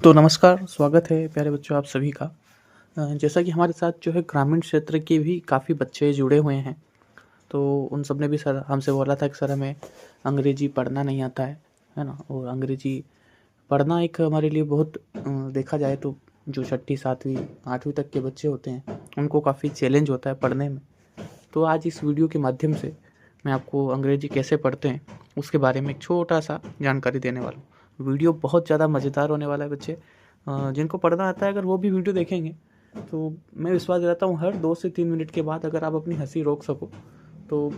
तो नमस्कार, स्वागत है प्यारे बच्चों आप सभी का। जैसा कि हमारे साथ जो है ग्रामीण क्षेत्र के भी काफ़ी बच्चे जुड़े हुए हैं, तो उन सब ने भी सर हमसे बोला था कि सर हमें अंग्रेजी पढ़ना नहीं आता है ना? और अंग्रेजी पढ़ना एक हमारे लिए बहुत देखा जाए तो जो छठी, 7वीं, 8वीं तक के बच्चे होते हैं, उनको काफ़ी चैलेंज होता है पढ़ने में। तो आज इस वीडियो के माध्यम से मैं आपको अंग्रेजी कैसे पढ़ते हैं, उसके बारे में एक छोटा-सा जानकारी देने वाला हूँ। वीडियो बहुत ज़्यादा मज़ेदार होने वाला है बच्चे। जिनको पढ़ना आता है अगर वो भी वीडियो देखेंगे, तो मैं विश्वास दिलाता हूँ हर 2 से 3 मिनट के बाद अगर आप अपनी हँसी रोक सको, तो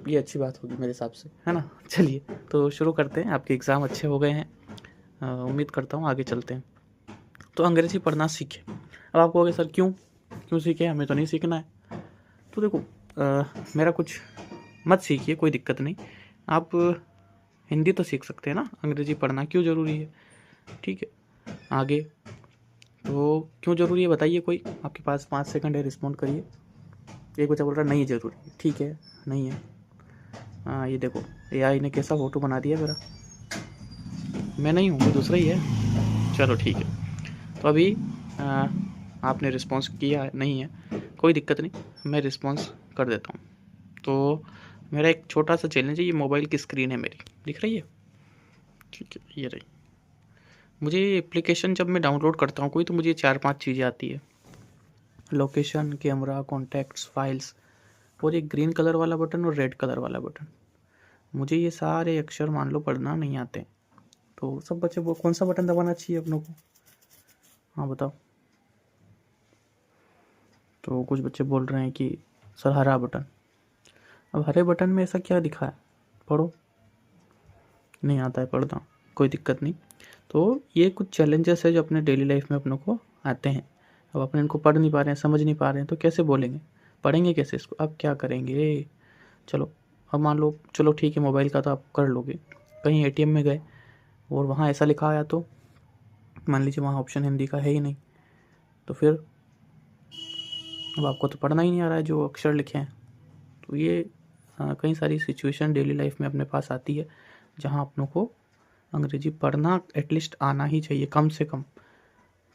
ये अच्छी बात होगी मेरे हिसाब से, है ना? चलिए, तो शुरू करते हैं। आपके एग्ज़ाम अच्छे हो गए हैं। उम्मीद करता हूँ आगे चलते हैं। तो अंग्रेज़ी पढ़ना सीखें। अब आप कहोगे सर क्यों? क्यों सीखें? हमें तो नहीं सीखना है। तो देखो मेरा कुछ मत सीखिए, कोई दिक्कत नहीं। आप हिंदी तो सीख सकते हैं ना, अंग्रेज़ी पढ़ना क्यों ज़रूरी है? ठीक है, आगे तो क्यों ज़रूरी है बताइए कोई? आपके पास 5 सेकंड है, रिस्पॉन्ड करिए। एक बच्चा बोल रहा है नहीं ज़रूरी। ठीक है, नहीं है। हाँ, ये देखो एआई ने कैसा फ़ोटो बना दिया मेरा। मैं नहीं हूँ, कोई दूसरा ही है। चलो ठीक है। तो अभी आपने रिस्पॉन्स किया नहीं है, कोई दिक्कत नहीं, मैं रिस्पॉन्स कर देता हूँ। तो मेरा एक छोटा सा चैलेंज है, ये मोबाइल की स्क्रीन है मेरी, दिख रही है? ठीक है, ये रही। मुझे एप्लीकेशन जब मैं डाउनलोड करता हूँ कोई, तो मुझे 4-5 चीज़ें आती है। लोकेशन, कैमरा, कॉन्टैक्ट्स, फाइल्स और एक ग्रीन कलर वाला बटन और रेड कलर वाला बटन। मुझे ये सारे अक्षर मान लो पढ़ना नहीं आते, तो सब बच्चे वो कौन सा बटन दबाना चाहिए अपनों को? हाँ बताओ। तो कुछ बच्चे बोल रहे हैं कि सर हरा बटन। अब हरे बटन में ऐसा क्या लिखा है? पढ़ो। नहीं आता है पढ़ना, कोई दिक्कत नहीं। तो ये कुछ चैलेंजेस है जो अपने डेली लाइफ में अपनों को आते हैं। अब अपने इनको पढ़ नहीं पा रहे हैं, समझ नहीं पा रहे हैं, तो कैसे बोलेंगे? पढ़ेंगे कैसे इसको? अब क्या करेंगे? चलो, अब मान लो चलो ठीक है, मोबाइल का तो आप कर लोगे। कहीं एटीएम में गए और वहाँ ऐसा लिखा आया, तो मान लीजिए वहाँ ऑप्शन हिंदी का है ही नहीं, तो फिर अब आपको तो पढ़ना ही नहीं आ रहा है जो अक्षर लिखे हैं। तो ये कई सारी सिचुएशन डेली लाइफ में अपने पास आती है, जहाँ अपनों को अंग्रेजी पढ़ना एटलीस्ट आना ही चाहिए कम से कम।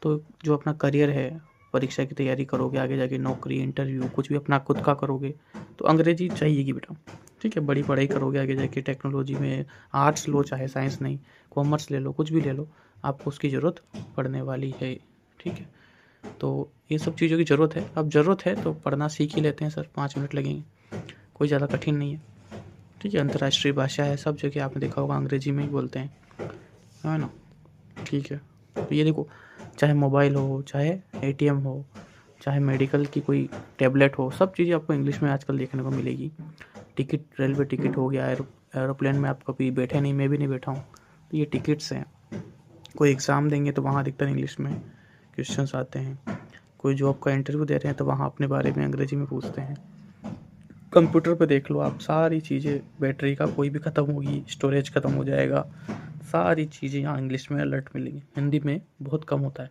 तो जो अपना करियर है, परीक्षा की तैयारी करोगे, आगे जाके नौकरी, इंटरव्यू कुछ भी अपना खुद का करोगे, तो अंग्रेजी चाहिएगी बेटा। ठीक है, बड़ी पढ़ाई करोगे आगे जाके टेक्नोलॉजी में, आर्ट्स लो चाहे साइंस नहीं, कॉमर्स ले लो, कुछ भी ले लो, आपको उसकी ज़रूरत पड़ने वाली है। ठीक है, तो ये सब चीज़ों की ज़रूरत है। अब ज़रूरत है तो पढ़ना सीख ही लेते हैं सर, 5 मिनट लगेंगे, कोई ज़्यादा कठिन नहीं है। ठीक है, अंतर्राष्ट्रीय भाषा है, सब जगह आपने देखा होगा अंग्रेजी में ही बोलते हैं, है ना? ठीक है, तो ये देखो, चाहे मोबाइल हो, चाहे एटीएम हो, चाहे मेडिकल की कोई टैबलेट हो, सब चीज़ें आपको इंग्लिश में आजकल देखने को मिलेगी। टिकट, रेलवे टिकट हो गया, एरोप्लेन में आप कभी बैठे नहीं, मैं भी नहीं बैठा हूँ, तो ये टिकट्स हैं। कोई एग्ज़ाम देंगे तो वहाँ अधिकतर इंग्लिश में क्वेश्चंस आते हैं। कोई जॉब का इंटरव्यू दे रहे हैं तो वहाँ अपने बारे में अंग्रेजी में पूछते हैं। कंप्यूटर पे देख लो आप, सारी चीज़ें, बैटरी का कोई भी ख़त्म होगी, स्टोरेज ख़त्म हो जाएगा, सारी चीज़ें यहाँ इंग्लिश में अलर्ट मिलेंगी, हिंदी में बहुत कम होता है।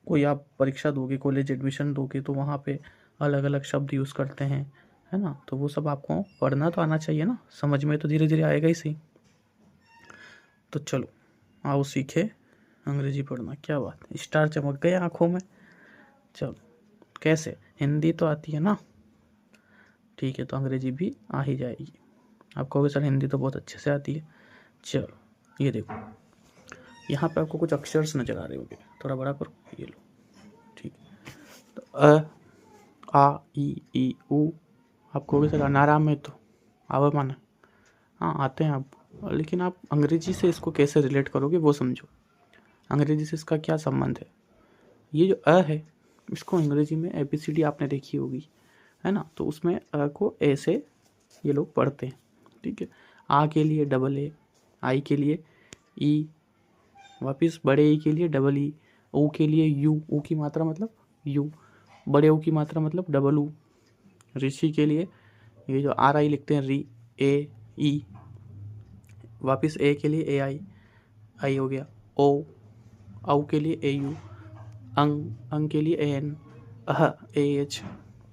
कोई आप परीक्षा दोगे, कॉलेज एडमिशन दोगे, तो वहाँ पे अलग अलग शब्द यूज़ करते हैं, है ना? तो वो सब आपको पढ़ना तो आना चाहिए ना, समझ में तो धीरे धीरे आएगा ही सही। तो चलो आओ सीखे अंग्रेजी पढ़ना। क्या बात है, स्टार चमक गए आँखों में। चलो, कैसे? हिंदी तो आती है ना? ठीक है, तो अंग्रेजी भी आ ही जाएगी। आप कहोगे सर हिंदी तो बहुत अच्छे से आती है। चलो, ये देखो, यहाँ पे आपको कुछ अक्षर्स नज़र आ रहे होंगे, थोड़ा बड़ा करो, ये लो। ठीक, तो आ ई ऊ। आप कहोगे सर अनाराम में तो आवा माना, हाँ आते हैं आप, लेकिन आप अंग्रेजी से इसको कैसे रिलेट करोगे वो समझो। अंग्रेजी से इसका क्या संबंध है? ये जो अ है, इसको अंग्रेजी में ABCD आपने देखी होगी, है ना? तो उसमें अ को ए से ये लोग पढ़ते हैं। ठीक है, आ के लिए डबल ए, आई के लिए ई, वापिस बड़े ई के लिए डबल ई, ओ के लिए यू, ओ की मात्रा मतलब यू, बड़े ओ की मात्रा मतलब डबल ऊ, ऋषि के लिए ये जो आर आई लिखते हैं री, ए ई, वापिस ए के लिए ए आई, आई हो गया, ओ, औ के लिए ए यू, अंग के लिए A N, uh A H.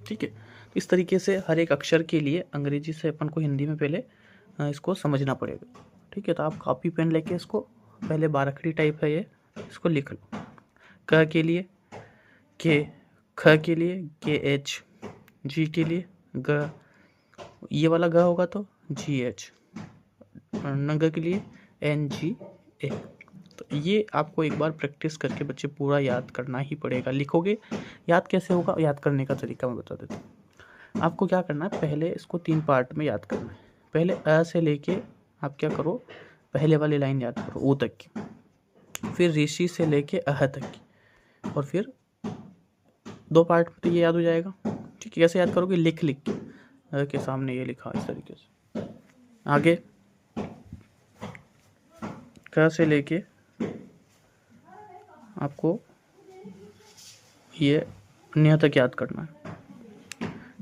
ठीक है, इस तरीके से हर एक अक्षर के लिए अंग्रेजी से अपन को हिंदी में पहले इसको समझना पड़ेगा। ठीक है, तो आप कॉपी पेन लेके इसको पहले बारखड़ी टाइप है ये, इसको लिख लो। क के लिए के, ख के लिए के एच, जी के लिए ग, ये वाला ग होगा तो जी एच, नग के लिए एन जी ए। तो ये आपको एक बार प्रैक्टिस करके बच्चे पूरा याद करना ही पड़ेगा। लिखोगे, याद कैसे होगा, याद करने का तरीका मैं बता देता हूँ। आपको क्या करना है, पहले इसको 3 पार्ट में याद करना है। पहले अ से लेके आप क्या करो, पहले वाली लाइन याद करो ओ तक की, फिर ऋषि से लेके अह तक की, और फिर 2 पार्ट में तो ये याद हो जाएगा। ठीक है, कैसे याद करोगे, लिख लिख के, अ के सामने ये लिखा इस तरीके से। आगे क से लेके आपको ये न्य तक याद करना है।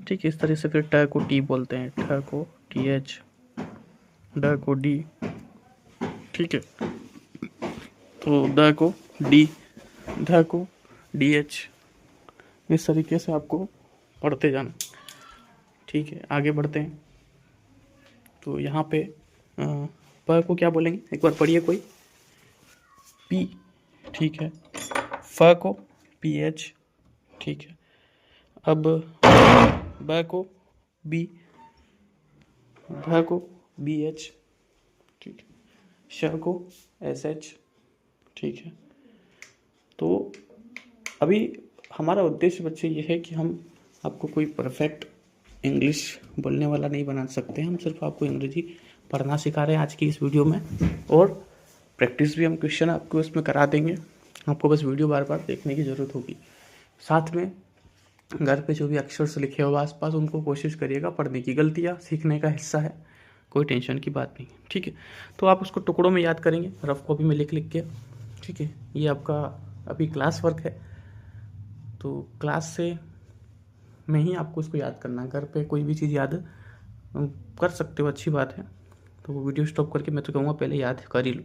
ठीक है, इस तरह से। फिर ट को टी बोलते हैं, ठ को टी एच, ड को डी, ठीक है, तो द को डी, ध को डी एच, इस तरीके से आपको पढ़ते जाना। ठीक है, आगे बढ़ते हैं। तो यहाँ पे प को क्या बोलेंगे, एक बार पढ़िए कोई, पी, ठीक है, फ को पी एच, ठीक है, अब ब को बी, ध को बी एच, ठीक है, श को एस एच, ठीक है। तो अभी हमारा उद्देश्य बच्चे ये है कि हम आपको कोई परफेक्ट इंग्लिश बोलने वाला नहीं बना सकते, हम सिर्फ आपको अंग्रेजी पढ़ना सिखा रहे हैं आज की इस वीडियो में, और प्रैक्टिस भी हम क्वेश्चन आपको इसमें करा देंगे। आपको बस वीडियो बार बार देखने की ज़रूरत होगी। साथ में घर पे जो भी अक्षर लिखे हो आसपास, उनको कोशिश करिएगा पढ़ने की। गलतियाँ सीखने का हिस्सा है, कोई टेंशन की बात नहीं, ठीक है। तो आप उसको टुकड़ों में याद करेंगे, रफ कॉपी में लिख लिख के, ठीक है। ये आपका अभी क्लास वर्क है, तो क्लास से में ही आपको इसको याद करना। घर पे कोई भी चीज़ याद कर सकते हो, अच्छी बात है। तो वो वीडियो स्टॉप करके मैं तो कहूँगा पहले याद कर ही लो।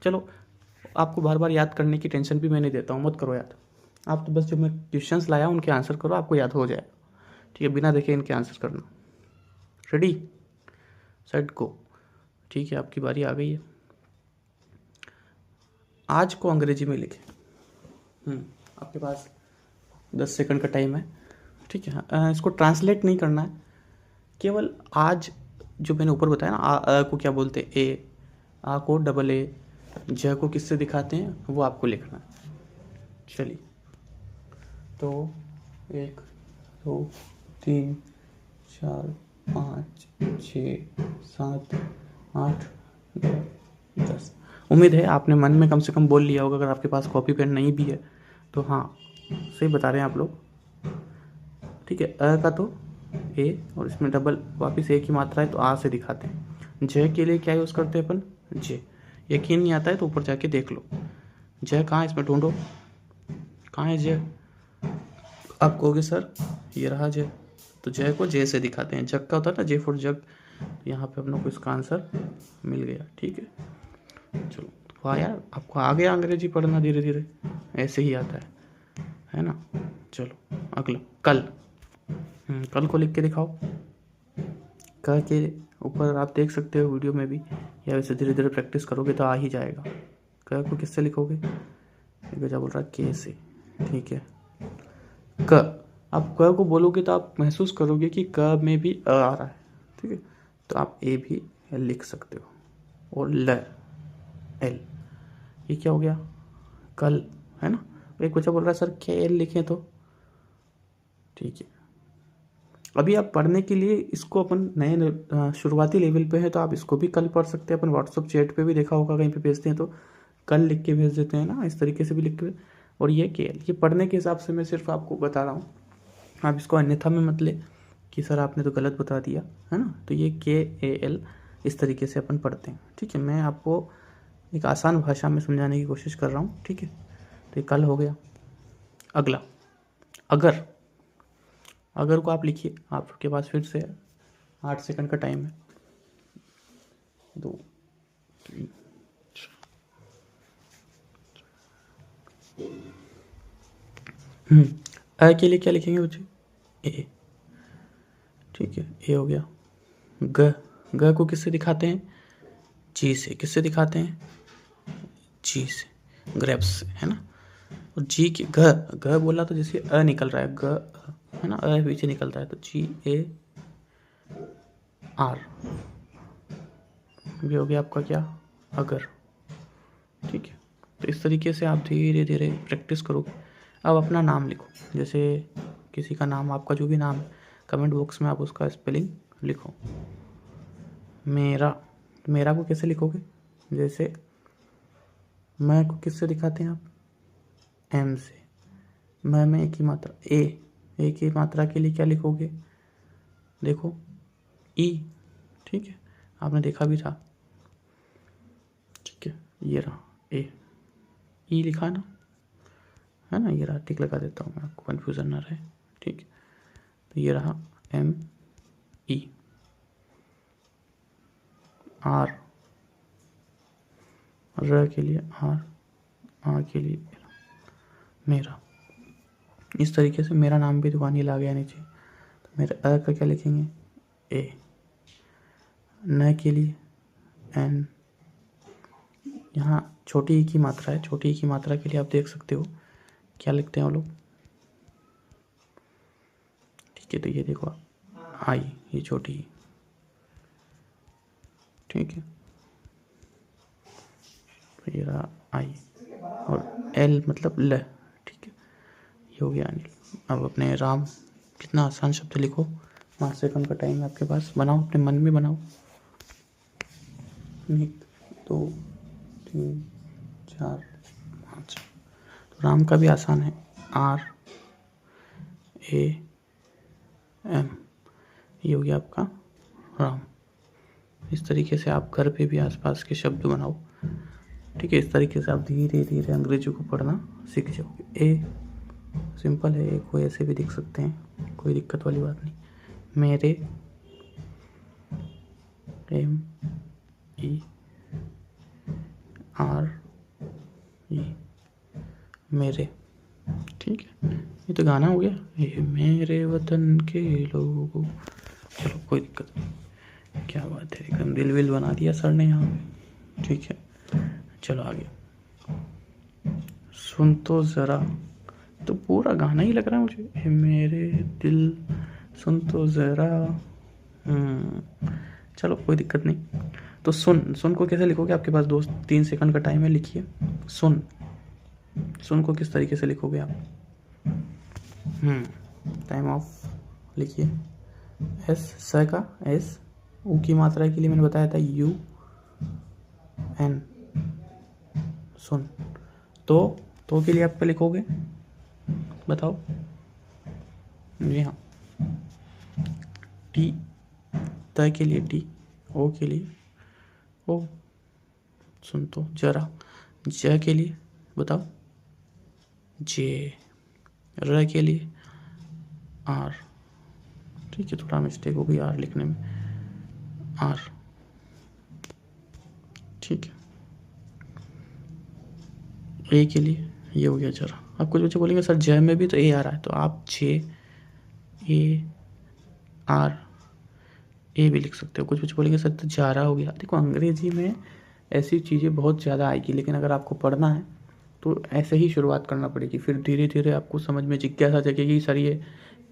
चलो, आपको बार बार याद करने की टेंशन भी मैं नहीं देता हूँ, मत करो याद। आप तो बस जो मैं क्वेश्चंस लाया उनके आंसर करो, आपको याद हो जाएगा, ठीक है, बिना देखे इनके आंसर करना। रेडी, सेट, गो। ठीक है, आपकी बारी आ गई है। आज को अंग्रेजी में लिखें। आपके पास 10 सेकंड का टाइम है, ठीक है। इसको ट्रांसलेट नहीं करना है, केवल आज जो मैंने ऊपर बताया ना, आ को क्या बोलते हैं, ए, आ को डबल ए, ज को किससे दिखाते हैं, वो आपको लिखना है। चलिए, तो 1 2 3 4 5 6 7 8 9 10। उम्मीद है आपने मन में कम से कम बोल लिया होगा। अगर आपके पास कॉपी पेन नहीं भी है तो हाँ, सही बता रहे हैं आप लोग, ठीक है। अ का तो ए, और इसमें डबल वापस ए की मात्रा है तो आ से दिखाते हैं। ज के लिए क्या यूज़ करते हैं अपन, जे। यकीन नहीं आता है तो ऊपर जाके देख लो, ज कहाँ है इसमें, ढूंढो कहाँ है ज। आप कहोगे सर ये रहा ज, तो ज को जे से दिखाते हैं। जग का होता है ना, जे फॉर जग, तो यहाँ पे हम लोग को इसका आंसर मिल गया, ठीक है। चलो, तो वाह यार, आपको आ गया अंग्रेजी पढ़ना धीरे धीरे, ऐसे ही आता है ना। चलो अगला, कल। कल को लिख के दिखाओ। क के ऊपर आप देख सकते हो वीडियो में भी, या वैसे धीरे धीरे प्रैक्टिस करोगे तो आ ही जाएगा। क को किससे लिखोगे, गजा बोल रहा है के से, ठीक है। क, आप क को बोलोगे तो आप महसूस करोगे कि क में भी अ आ रहा है, ठीक है। तो आप ए भी लिख सकते हो, और ल, एल, ये क्या हो गया, कल, है ना। एक बच्चा बोल रहा है सर के एल लिखें तो, ठीक है। अभी आप पढ़ने के लिए इसको अपन नए शुरुआती लेवल पे है, तो आप इसको भी कल पढ़ सकते हैं। अपन व्हाट्सअप चैट पे भी देखा होगा, कहीं पे भेजते हैं तो कल लिख के भेज देते हैं ना, इस तरीके से भी लिख के। और ये के एल, ये पढ़ने के हिसाब से मैं सिर्फ आपको बता रहा हूँ, आप इसको अन्यथा में मत ले कि सर आपने तो गलत बता दिया, है ना। तो ये के ए एल इस तरीके से अपन पढ़ते हैं, ठीक है। मैं आपको एक आसान भाषा में समझाने की कोशिश कर रहा हूँ, ठीक है। तो ये कल हो गया। अगला, अगर। अगर को आप लिखिए, आपके पास फिर से 8 सेकंड का टाइम है। 2 3 अ के लिए क्या लिखेंगे बच्चे, ए, ठीक है, ए हो गया। ग, ग को किससे दिखाते हैं, जी से। किससे दिखाते हैं, जी से, ग्रेप्स से, है ना। और जी की घ बोला तो जैसे अ निकल रहा है, ग है ना, अ पीछे निकल रहा है, तो GAR ये हो गया आपका क्या, अगर। ठीक है, तो इस तरीके से आप धीरे धीरे प्रैक्टिस करोगे। अब अपना नाम लिखो, जैसे किसी का नाम, आपका जो भी नाम है, कमेंट बॉक्स में आप उसका स्पेलिंग लिखो। मेरा को कैसे लिखोगे, जैसे मैं को किससे दिखाते हैं आप, M से। मैं में एक ही मात्रा, एक ही मात्रा के लिए क्या लिखोगे, देखो E। ठीक है, आपने देखा भी था। ठीक है, ये रहा E लिखा ना, है ना, ये रहा, टिक लगा देता हूँ मैं, आपको कन्फ्यूज़न ना रहे। ठीक है, तो ये रहा ME। R के लिए R के लिए मेरा। इस तरीके से मेरा नाम भी दुकानी ला गया नीचे। तो मेरे अ का क्या लिखेंगे, A। न के लिए N। यहाँ छोटी ई की मात्रा है, छोटी ई की मात्रा के लिए आप देख सकते हो क्या लिखते हैं वो लोग। ठीक है, तो ये देखो I, ये छोटी ई। ठीक है, तो ये रहा I, और L मतलब ल। ठीक है, ये हो गया अनिल। अब अपने राम, कितना आसान शब्द लिखो, 5 सेकंड का टाइम है आपके पास, बनाओ, अपने मन में बनाओ। 1 2 3 4 5। तो राम का भी आसान है, RAM। ये हो गया आपका राम। इस तरीके से आप घर पे भी आसपास के शब्द बनाओ। ठीक है, इस तरीके से आप धीरे धीरे अंग्रेजी को पढ़ना सीख जाओगे। ए सिंपल है, ए को ऐसे भी लिख सकते हैं, कोई दिक्कत वाली बात नहीं। मेरे, MERE, मेरे। ठीक है, ये तो गाना हो गया, ये मेरे वतन के लोगों। चलो कोई दिक्कत नहीं, क्या बात है, एकदम दिल विल बना दिया सर ने यहाँ पे। ठीक है, चलो आगे। सुन तो ज़रा, तो पूरा गाना ही लग रहा है मुझे, ए मेरे दिल सुन तो ज़रा। चलो कोई दिक्कत नहीं। तो सुन को कैसे लिखोगे, आपके पास 2-3 सेकंड का टाइम है, लिखिए। सुन को किस तरीके से लिखोगे आप, टाइम ऑफ लिखिए। एस, स का एस, ऊ की मात्रा के लिए मैंने बताया था UN, सुन। तो के लिए आप क्या लिखोगे, बताओ। जी हाँ, T, त के लिए T, O के लिए O, सुन तो जरा। ज के लिए बताओ J, र के लिए R। ठीक है, थोड़ा मिस्टेक हो गई R लिखने में, R। ठीक है, ए के लिए ये हो गया जरा। अब कुछ बच्चे बोलेंगे सर जय में भी तो ए आ रहा है, तो आप JAR ए भी लिख सकते हो। कुछ बच्चे बोलेंगे सर तो जारा हो गया। देखो अंग्रेजी में ऐसी चीज़ें बहुत ज़्यादा आएगी, लेकिन अगर आपको पढ़ना है तो ऐसे ही शुरुआत करना पड़ेगी, फिर धीरे धीरे आपको समझ में जिज्ञासा जगेगी, सर ये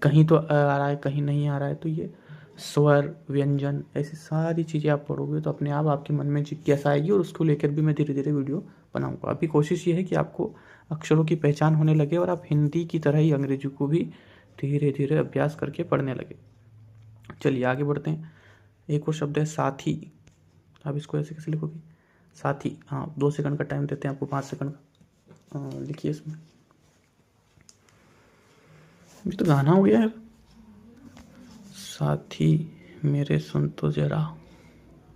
कहीं तो आ रहा है, कहीं नहीं आ रहा है। तो ये स्वर, व्यंजन, ऐसी सारी चीज़ें आप पढ़ोगे तो अपने आप आपके मन में जिज्ञासा आएगी, और उसको लेकर भी मैं धीरे धीरे वीडियो बनाऊंगा। अभी कोशिश ये है कि आपको अक्षरों की पहचान होने लगे और आप हिंदी की तरह ही अंग्रेजी को भी धीरे धीरे अभ्यास करके पढ़ने लगे। चलिए आगे बढ़ते हैं। एक और शब्द है साथी। आप इसको ऐसे कैसे लिखोगे, साथी। हाँ, 2 सेकंड का टाइम देते हैं आपको, 5 सेकंड का। लिखिए इसमें, ये तो गाना हो गया है। साथी मेरे सुन तो जरा।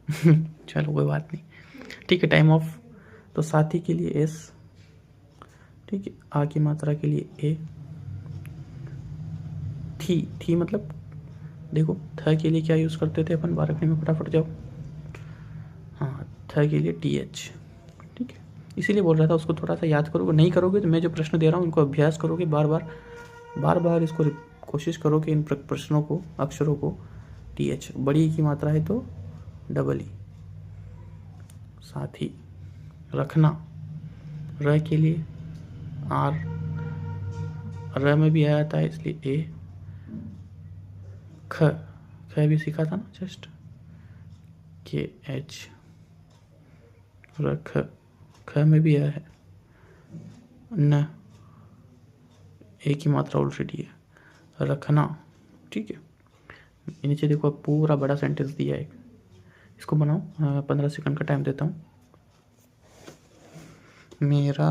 चलो कोई बात नहीं, ठीक है, टाइम ऑफ। तो साथी के लिए S, ठीक है, आ की मात्रा के लिए A। थी मतलब देखो, थ के लिए क्या यूज़ करते थे अपन बारकनी में, फटाफट जाओ। हाँ, थ के लिए TH। ठीक है, इसीलिए बोल रहा था उसको थोड़ा सा याद करोगे, नहीं करोगे तो मैं जो प्रश्न दे रहा हूँ इनको अभ्यास करोगे, बार बार इसको कोशिश करो कि इन प्रश्नों को, अक्षरों को TH, बड़ी की मात्रा है तो EE। साथी, रखना, र के लिए आर, र में भी आ जाता है इसलिए ए। ख, ख भी सीखा था ना जस्ट, के एच, रख, ख में भी आ है। न, ए की मात्रा ऑलरेडी है, रखना। ठीक है, नीचे देखो पूरा बड़ा सेंटेंस दिया है, इसको बनाओ। 15 सेकंड का टाइम देता हूँ। मेरा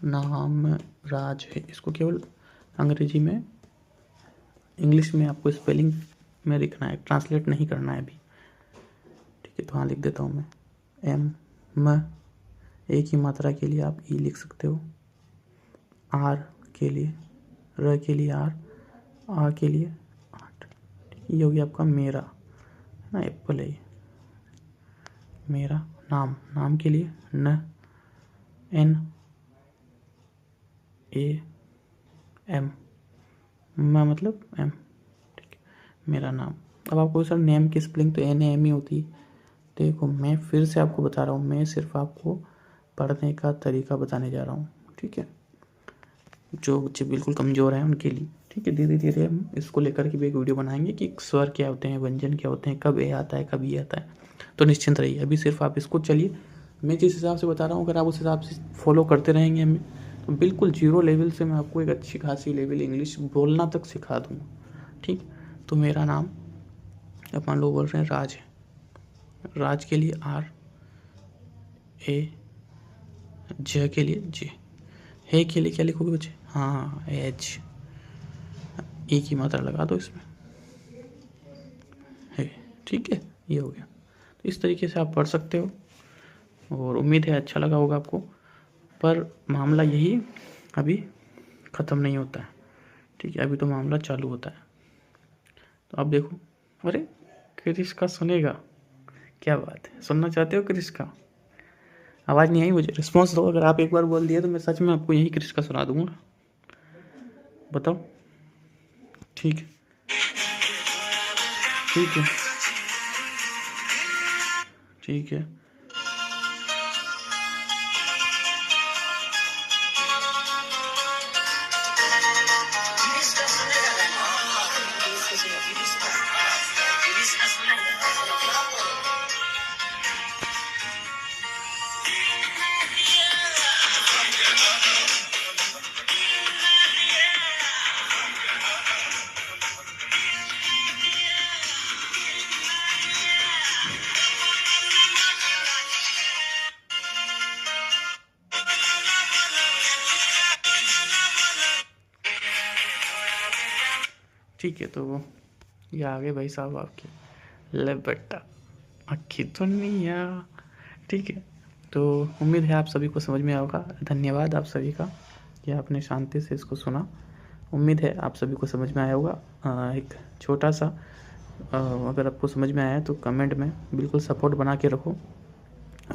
नाम राज है, इसको केवल अंग्रेजी में, इंग्लिश में आपको स्पेलिंग में लिखना है, ट्रांसलेट नहीं करना है अभी। ठीक है, तो हाँ लिख देता हूँ मैं, एम म, ए की मात्रा के लिए आप ई लिख सकते हो, आर के लिए, र के लिए आर, आ के लिए 8। ये हो गया आपका मेरा, है ना, एप्पल है ये। मेरा नाम, नाम के लिए न, एन, ए, एम, म मतलब एम। ठीक है, मेरा नाम। अब आपको सर नेम की स्पेलिंग तो एन एम ही होती है। देखो मैं फिर से आपको बता रहा हूँ, मैं सिर्फ आपको पढ़ने का तरीका बताने जा रहा हूँ। ठीक है, जो बच्चे बिल्कुल कमज़ोर हैं उनके लिए। ठीक है, धीरे धीरे हम इसको लेकर के भी एक वीडियो बनाएंगे कि स्वर क्या होते हैं, व्यंजन क्या होते हैं, कब ए आता है, कब ये आता है। तो निश्चिंत रहिए, अभी सिर्फ आप इसको चलिए, मैं जिस हिसाब से बता रहा हूँ अगर आप उस हिसाब से फॉलो करते रहेंगे हमें, तो बिल्कुल जीरो लेवल से मैं आपको एक अच्छी खासी लेवल इंग्लिश बोलना तक सिखा दूँगा। ठीक, तो मेरा नाम अपन लोग बोल रहे हैं राज है, राज के लिए आर, ए, ज के लिए जे, हे के लिए क्या लिखोगे बच्चे? हाँ एच, ई की मात्रा लगा दो इसमें, है। ठीक है, ये हो गया। तो इस तरीके से आप पढ़ सकते हो, और उम्मीद है अच्छा लगा होगा आपको। पर मामला यही अभी ख़त्म नहीं होता है। ठीक है, अभी तो मामला चालू होता है। तो आप देखो, अरे क्रिश का सुनेगा, क्या बात है, सुनना चाहते हो क्रिश का? आवाज़ नहीं आई, मुझे रिस्पॉन्स दो। अगर आप एक बार बोल दिए तो मैं सच में आपको यही क्रिश का सुना दूंगा। बताओ। ठीक है, ठीक है, ठीक है। ठीक है, तो ये आ गए भाई साहब आपके, ले बेटा अक्खी दुनिया। ठीक है, तो उम्मीद है आप सभी को समझ में आएगा। धन्यवाद आप सभी का कि आपने शांति से इसको सुना। उम्मीद है आप सभी को समझ में आया होगा। एक छोटा सा, अगर आपको समझ में आया तो कमेंट में बिल्कुल सपोर्ट बना के रखो,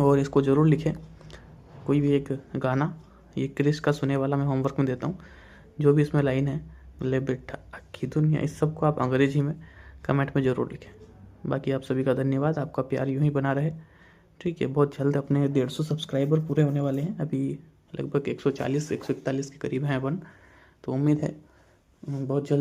और इसको ज़रूर लिखें। कोई भी एक गाना, ये क्रिश का सुने वाला मैं होमवर्क में देता हूँ, जो भी इसमें लाइन है, ले बेटा अक्खी दुनिया, इस सब को आप अंग्रेजी में कमेंट में ज़रूर लिखें। बाकी आप सभी का धन्यवाद, आपका प्यार यूँ ही बना रहे। ठीक है, बहुत जल्द अपने 150 सब्सक्राइबर पूरे होने वाले हैं। अभी लगभग 140 141 के करीब हैं अपन, तो उम्मीद है बहुत जल्द